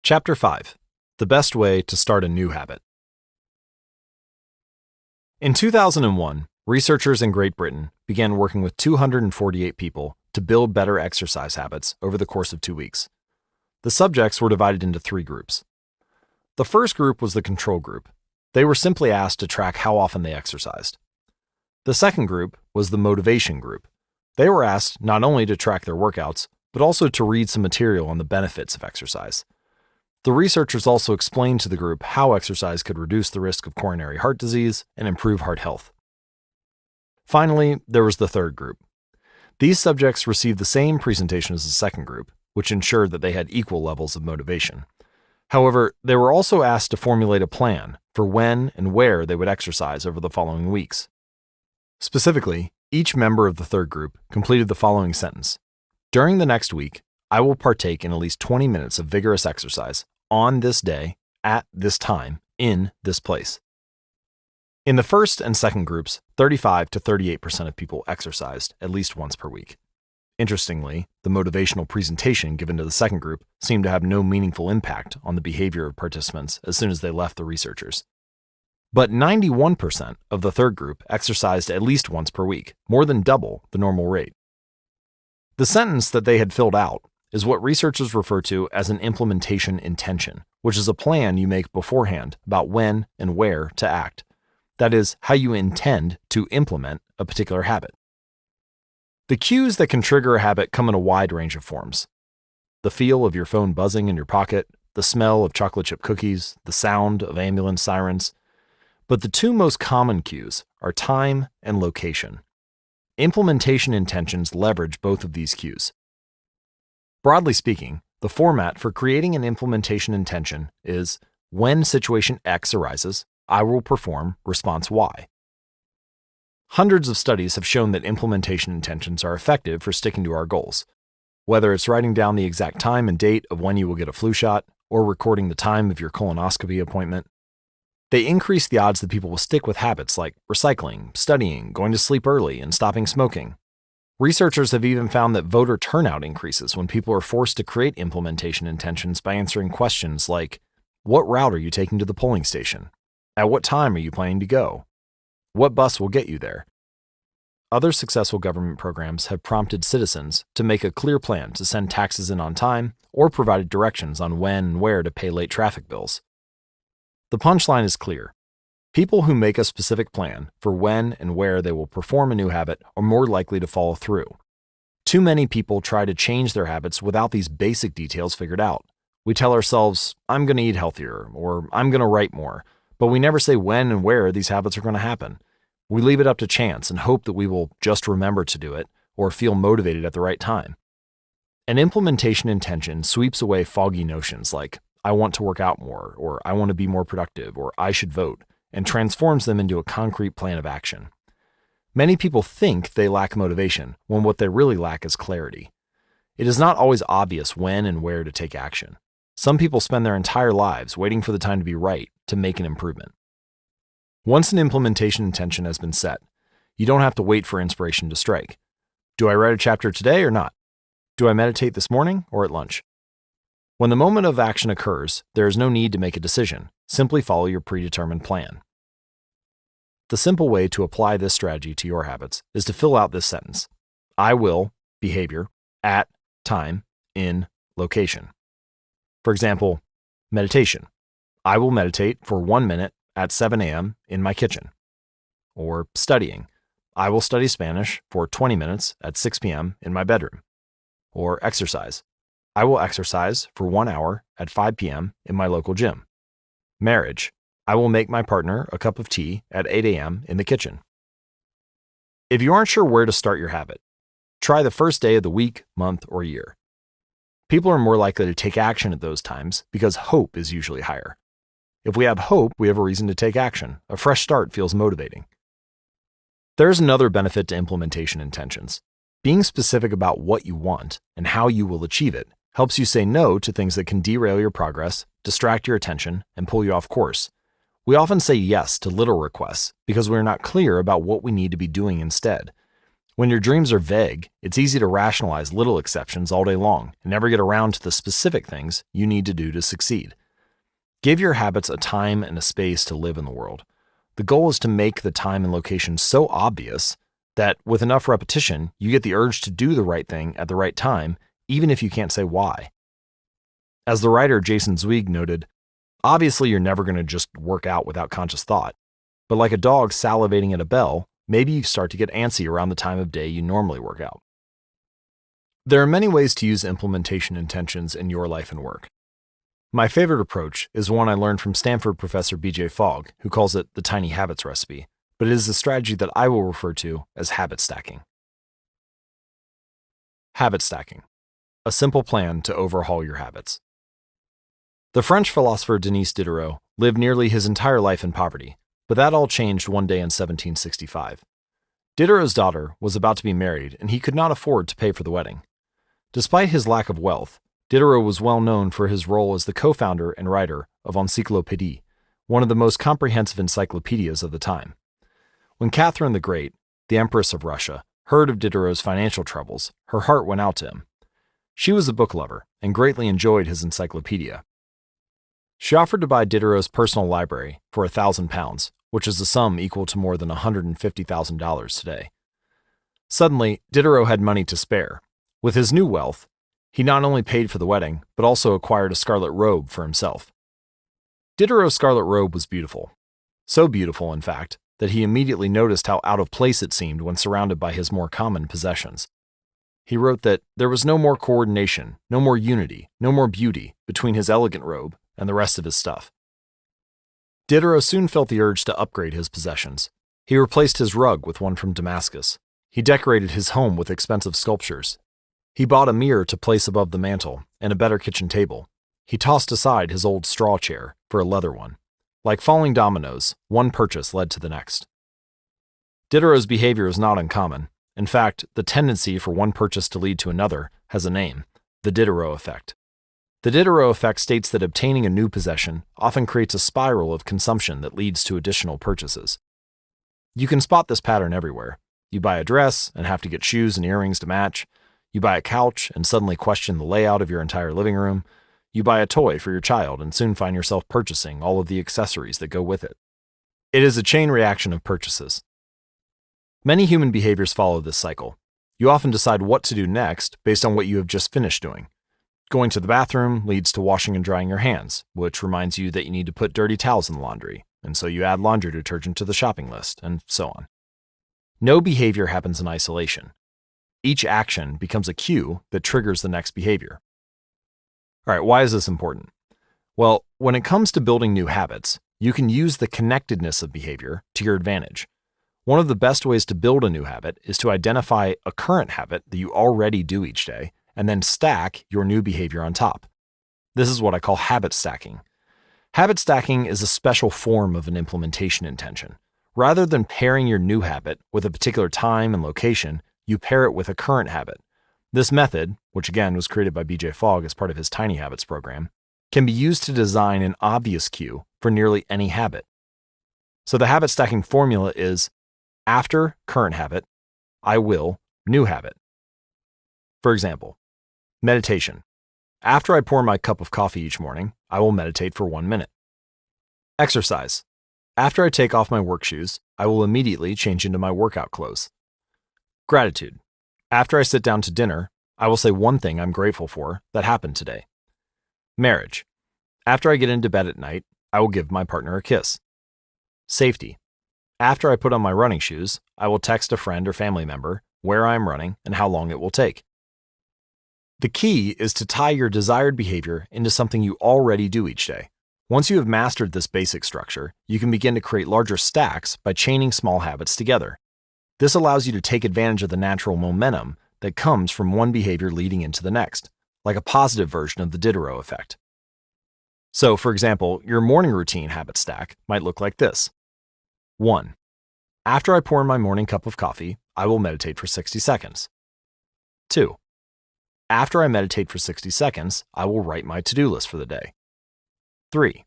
Chapter 5: The Best Way to Start a New Habit. In 2001, researchers in Great Britain began working with 248 people to build better exercise habits over the course of 2 weeks. The subjects were divided into 3 groups. The first group was the control group. They were simply asked to track how often they exercised. The second group was the motivation group. They were asked not only to track their workouts, but also to read some material on the benefits of exercise. The researchers also explained to the group how exercise could reduce the risk of coronary heart disease and improve heart health. Finally, there was the third group. These subjects received the same presentation as the second group, which ensured that they had equal levels of motivation. However, they were also asked to formulate a plan for when and where they would exercise over the following weeks. Specifically, each member of the third group completed the following sentence: "During the next week, I will partake in at least 20 minutes of vigorous exercise on this day, at this time, in this place." In the first and second groups, 35 to 38% of people exercised at least once per week. Interestingly, the motivational presentation given to the second group seemed to have no meaningful impact on the behavior of participants as soon as they left the researchers. But 91% of the third group exercised at least once per week, more than double the normal rate. The sentence that they had filled out is what researchers refer to as an implementation intention, which is a plan you make beforehand about when and where to act. That is, how you intend to implement a particular habit. The cues that can trigger a habit come in a wide range of forms. The feel of your phone buzzing in your pocket, the smell of chocolate chip cookies, the sound of ambulance sirens. But the 2 most common cues are time and location. Implementation intentions leverage both of these cues. Broadly speaking, the format for creating an implementation intention is: when situation X arises, I will perform response Y. Hundreds of studies have shown that implementation intentions are effective for sticking to our goals. Whether it's writing down the exact time and date of when you will get a flu shot, or recording the time of your colonoscopy appointment, they increase the odds that people will stick with habits like recycling, studying, going to sleep early, and stopping smoking. Researchers have even found that voter turnout increases when people are forced to create implementation intentions by answering questions like, what route are you taking to the polling station? At what time are you planning to go? What bus will get you there? Other successful government programs have prompted citizens to make a clear plan to send taxes in on time or provided directions on when and where to pay late traffic bills. The punchline is clear. People who make a specific plan for when and where they will perform a new habit are more likely to follow through. Too many people try to change their habits without these basic details figured out. We tell ourselves, I'm going to eat healthier, or I'm going to write more, but we never say when and where these habits are going to happen. We leave it up to chance and hope that we will just remember to do it or feel motivated at the right time. An implementation intention sweeps away foggy notions like, I want to work out more, or I want to be more productive, or I should vote, and transforms them into a concrete plan of action. Many people think they lack motivation when what they really lack is clarity. It is not always obvious when and where to take action. Some people spend their entire lives waiting for the time to be right to make an improvement. Once an implementation intention has been set, you don't have to wait for inspiration to strike. Do I write a chapter today or not? Do I meditate this morning or at lunch? When the moment of action occurs, there is no need to make a decision. Simply follow your predetermined plan. The simple way to apply this strategy to your habits is to fill out this sentence: I will, behavior, at, time, in, location. For example, meditation. I will meditate for 1 minute at 7 a.m. in my kitchen. Or studying. I will study Spanish for 20 minutes at 6 p.m. in my bedroom. Or exercise. I will exercise for 1 hour at 5 p.m. in my local gym. Marriage. I will make my partner a cup of tea at 8 a.m. in the kitchen. If you aren't sure where to start your habit, try the first day of the week, month, or year. People are more likely to take action at those times because hope is usually higher. If we have hope, we have a reason to take action. A fresh start feels motivating. There's another benefit to implementation intentions. Being specific about what you want and how you will achieve it helps you say no to things that can derail your progress, distract your attention, and pull you off course. We often say yes to little requests because we are not clear about what we need to be doing instead. When your dreams are vague, it's easy to rationalize little exceptions all day long and never get around to the specific things you need to do to succeed. Give your habits a time and a space to live in the world. The goal is to make the time and location so obvious that with enough repetition, you get the urge to do the right thing at the right time, even if you can't say why. As the writer Jason Zweig noted, obviously you're never going to just work out without conscious thought, but like a dog salivating at a bell, maybe you start to get antsy around the time of day you normally work out. There are many ways to use implementation intentions in your life and work. My favorite approach is one I learned from Stanford professor B.J. Fogg, who calls it the tiny habits recipe, but it is a strategy that I will refer to as habit stacking. Habit stacking, a simple plan to overhaul your habits. The French philosopher Denis Diderot lived nearly his entire life in poverty, but that all changed one day in 1765. Diderot's daughter was about to be married, and he could not afford to pay for the wedding. Despite his lack of wealth, Diderot was well known for his role as the co-founder and writer of Encyclopédie, one of the most comprehensive encyclopedias of the time. When Catherine the Great, the Empress of Russia, heard of Diderot's financial troubles, her heart went out to him. She was a book lover and greatly enjoyed his encyclopedia. She offered to buy Diderot's personal library for £1,000, which is a sum equal to more than $150,000 today. Suddenly, Diderot had money to spare. With his new wealth, he not only paid for the wedding, but also acquired a scarlet robe for himself. Diderot's scarlet robe was beautiful. So beautiful, in fact, that he immediately noticed how out of place it seemed when surrounded by his more common possessions. He wrote that there was no more coordination, no more unity, no more beauty between his elegant robe and the rest of his stuff. Diderot soon felt the urge to upgrade his possessions. He replaced his rug with one from Damascus. He decorated his home with expensive sculptures. He bought a mirror to place above the mantel and a better kitchen table. He tossed aside his old straw chair for a leather one. Like falling dominoes, one purchase led to the next. Diderot's behavior is not uncommon. In fact, the tendency for one purchase to lead to another has a name: the Diderot effect. The Diderot effect states that obtaining a new possession often creates a spiral of consumption that leads to additional purchases. You can spot this pattern everywhere. You buy a dress and have to get shoes and earrings to match. You buy a couch and suddenly question the layout of your entire living room. You buy a toy for your child and soon find yourself purchasing all of the accessories that go with it. It is a chain reaction of purchases. Many human behaviors follow this cycle. You often decide what to do next based on what you have just finished doing. Going to the bathroom leads to washing and drying your hands, which reminds you that you need to put dirty towels in the laundry, and so you add laundry detergent to the shopping list, and so on. No behavior happens in isolation. Each action becomes a cue that triggers the next behavior. All right, why is this important? Well, when it comes to building new habits, you can use the connectedness of behavior to your advantage. One of the best ways to build a new habit is to identify a current habit that you already do each day, and then stack your new behavior on top. This is what I call habit stacking. Habit stacking is a special form of an implementation intention. Rather than pairing your new habit with a particular time and location, you pair it with a current habit. This method, which again was created by B.J. Fogg as part of his Tiny Habits program, can be used to design an obvious cue for nearly any habit. So the habit stacking formula is after current habit, I will new habit. For example, meditation. After I pour my cup of coffee each morning, I will meditate for 1 minute. Exercise. After I take off my work shoes, I will immediately change into my workout clothes. Gratitude. After I sit down to dinner, I will say one thing I'm grateful for that happened today. Marriage. After I get into bed at night, I will give my partner a kiss. Safety. After I put on my running shoes, I will text a friend or family member where I am running and how long it will take. The key is to tie your desired behavior into something you already do each day. Once you have mastered this basic structure, you can begin to create larger stacks by chaining small habits together. This allows you to take advantage of the natural momentum that comes from one behavior leading into the next, like a positive version of the Diderot effect. So, for example, your morning routine habit stack might look like this. 1. After I pour in my morning cup of coffee, I will meditate for 60 seconds. 2. After I meditate for 60 seconds, I will write my to-do list for the day. 3.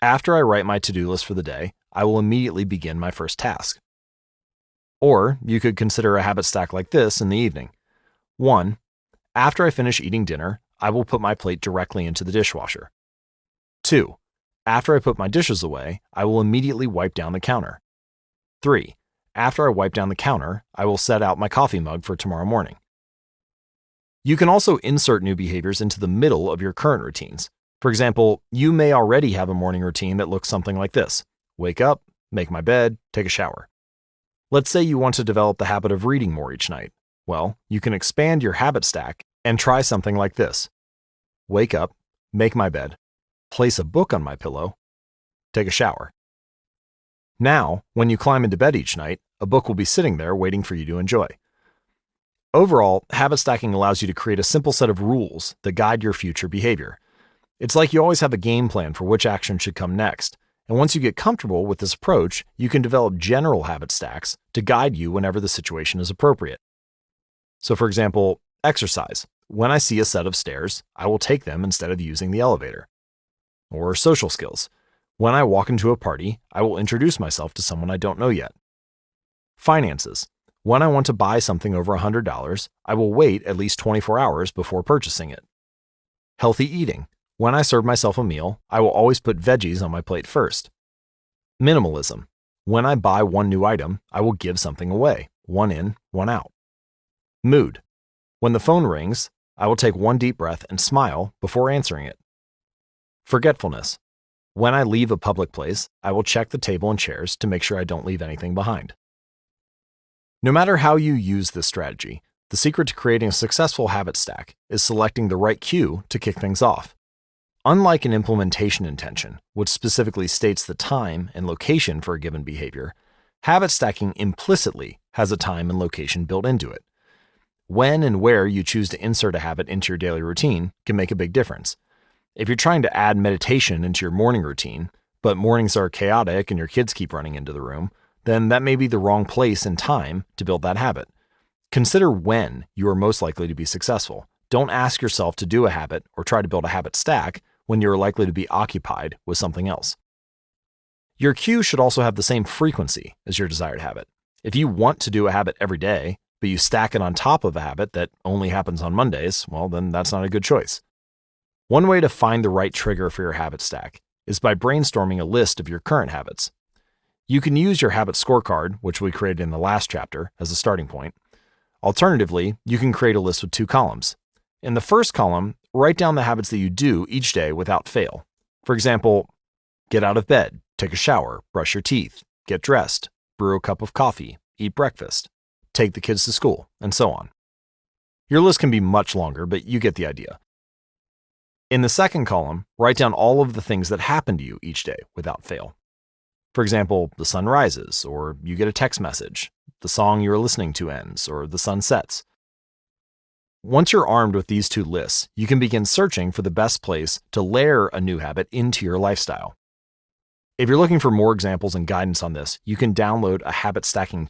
After I write my to-do list for the day, I will immediately begin my first task. Or you could consider a habit stack like this in the evening. 1. After I finish eating dinner, I will put my plate directly into the dishwasher. 2. After I put my dishes away, I will immediately wipe down the counter. 3. After I wipe down the counter, I will set out my coffee mug for tomorrow morning. You can also insert new behaviors into the middle of your current routines. For example, you may already have a morning routine that looks something like this: wake up, make my bed, take a shower. Let's say you want to develop the habit of reading more each night. Well, you can expand your habit stack and try something like this: wake up, make my bed, place a book on my pillow, take a shower. Now, when you climb into bed each night, a book will be sitting there waiting for you to enjoy. Overall, habit stacking allows you to create a simple set of rules that guide your future behavior. It's like you always have a game plan for which action should come next, and once you get comfortable with this approach, you can develop general habit stacks to guide you whenever the situation is appropriate. So for example, exercise. When I see a set of stairs, I will take them instead of using the elevator. Or social skills. When I walk into a party, I will introduce myself to someone I don't know yet. Finances. When I want to buy something over $100, I will wait at least 24 hours before purchasing it. Healthy eating. When I serve myself a meal, I will always put veggies on my plate first. Minimalism. When I buy one new item, I will give something away, one in, one out. Mood. When the phone rings, I will take one deep breath and smile before answering it. Forgetfulness. When I leave a public place, I will check the table and chairs to make sure I don't leave anything behind. No matter how you use this strategy, the secret to creating a successful habit stack is selecting the right cue to kick things off. Unlike an implementation intention, which specifically states the time and location for a given behavior, habit stacking implicitly has a time and location built into it. When and where you choose to insert a habit into your daily routine can make a big difference. If you're trying to add meditation into your morning routine, but mornings are chaotic and your kids keep running into the room, then that may be the wrong place and time to build that habit. Consider when you are most likely to be successful. Don't ask yourself to do a habit or try to build a habit stack when you're likely to be occupied with something else. Your cue should also have the same frequency as your desired habit. If you want to do a habit every day, but you stack it on top of a habit that only happens on Mondays, well, then that's not a good choice. One way to find the right trigger for your habit stack is by brainstorming a list of your current habits. You can use your habit scorecard, which we created in the last chapter, as a starting point. Alternatively, you can create a list with 2 columns. In the first column, write down the habits that you do each day without fail. For example, get out of bed, take a shower, brush your teeth, get dressed, brew a cup of coffee, eat breakfast, take the kids to school, and so on. Your list can be much longer, but you get the idea. In the second column, write down all of the things that happen to you each day without fail. For example, the sun rises, or you get a text message, the song you are listening to ends, or the sun sets. Once you're armed with these 2 lists, you can begin searching for the best place to layer a new habit into your lifestyle. If you're looking for more examples and guidance on this, you can download a habit stacking